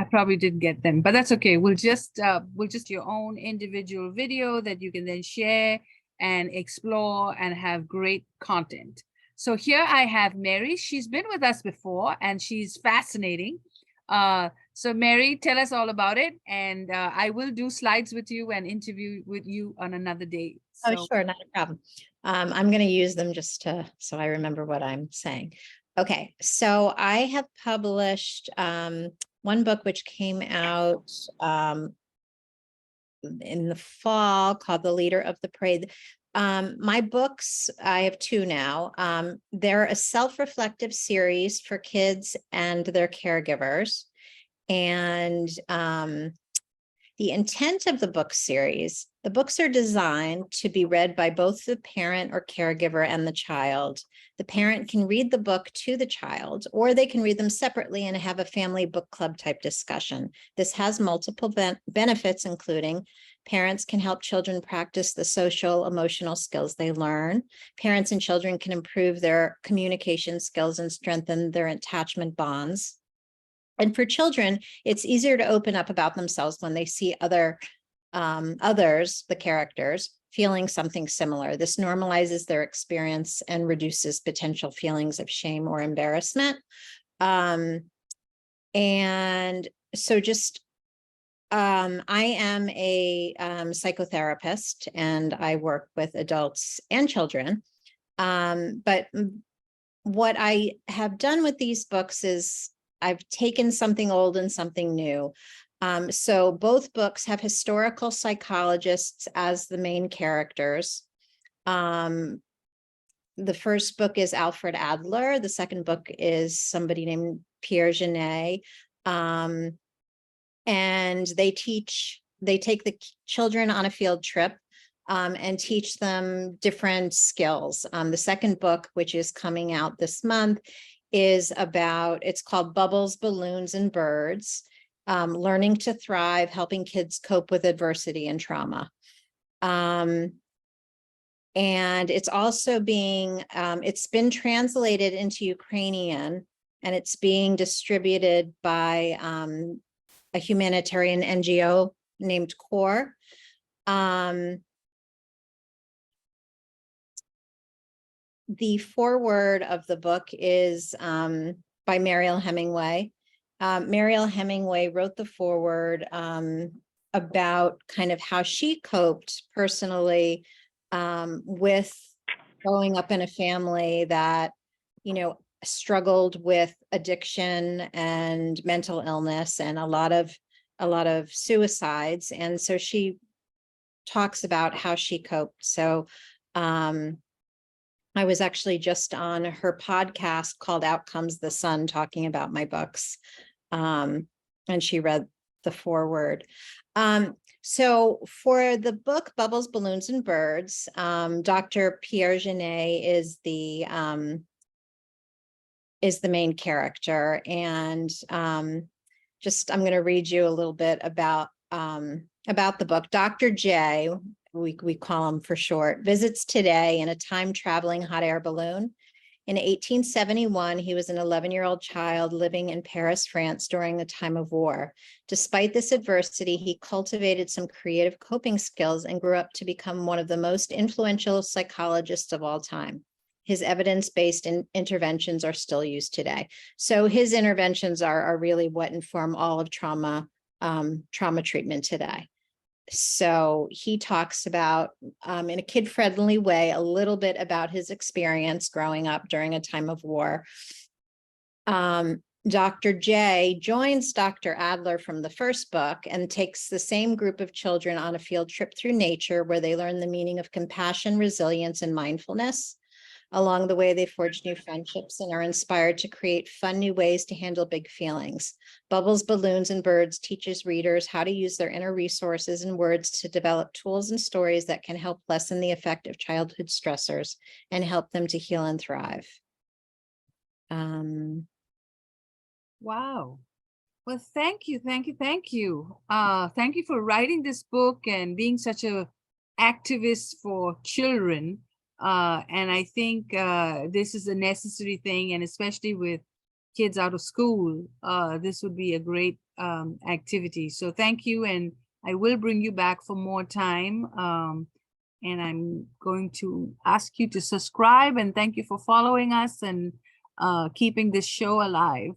I probably didn't get them, but that's okay. We'll just your own individual video that you can then share and explore and have great content. So here I have Mary. She's been with us before and she's fascinating. So Mary, tell us all about it, and I will do slides with you and interview with you on another day. Oh, So sure, not a problem. I'm going to use them just so I remember what I'm saying. Okay, so I have published one book which came out in the fall called The Leader of the Parade. My books, I have two now. They're a self-reflective series for kids and their caregivers. And the intent of the book series, the books are designed to be read by both the parent or caregiver and the child. The parent can read the book to the child, or they can read them separately and have a family book club type discussion. This has multiple benefits, including parents can help children practice the social, emotional skills they learn. Parents and children can improve their communication skills and strengthen their attachment bonds. And for children, it's easier to open up about themselves when they see others, the characters, feeling something similar. This normalizes their experience and reduces potential feelings of shame or embarrassment. And so I am a psychotherapist, and I work with adults and children. But what I have done with these books is I've taken something old and something new. So both books have historical psychologists as the main characters. The first book is Alfred Adler. The second book is somebody named Pierre Genet. And they take the children on a field trip and teach them different skills. The second book, which is coming out this month, it's called Bubbles, Balloons, and Birds, Learning to Thrive, Helping Kids Cope with Adversity and Trauma. And it's also it's been translated into Ukrainian, and it's being distributed by a humanitarian NGO named CORE. The foreword of the book is by Mariel Hemingway. Mariel Hemingway wrote the foreword about kind of how she coped personally with growing up in a family that, struggled with addiction and mental illness and a lot of suicides. And so she talks about how she coped. So I was actually just on her podcast called Out Comes the Sun, talking about my books. And she read the foreword. So for the book, Bubbles, Balloons, and Birds, Dr. Pierre Genet is the main character. And I'm going to read you a little bit about the book. Dr. J, we call him for short, visits today in a time-traveling hot air balloon. In 1871, he was an 11-year-old child living in Paris, France during the time of war. Despite this adversity, he cultivated some creative coping skills and grew up to become one of the most influential psychologists of all time. His evidence-based interventions are still used today. So his interventions are really what inform all of trauma treatment today. So he talks about, in a kid-friendly way, a little bit about his experience growing up during a time of war. Dr. J joins Dr. Adler from the first book and takes the same group of children on a field trip through nature where they learn the meaning of compassion, resilience, and mindfulness. Along the way, they forge new friendships and are inspired to create fun new ways to handle big feelings. Bubbles, Balloons, and Birds teaches readers how to use their inner resources and words to develop tools and stories that can help lessen the effect of childhood stressors and help them to heal and thrive. wow. Well, thank you. Thank you for writing this book and being such a activist for children. And I think this is a necessary thing, and especially with kids out of school, this would be a great activity. So thank you, and I will bring you back for more time. And I'm going to ask you to subscribe, and thank you for following us and keeping this show alive.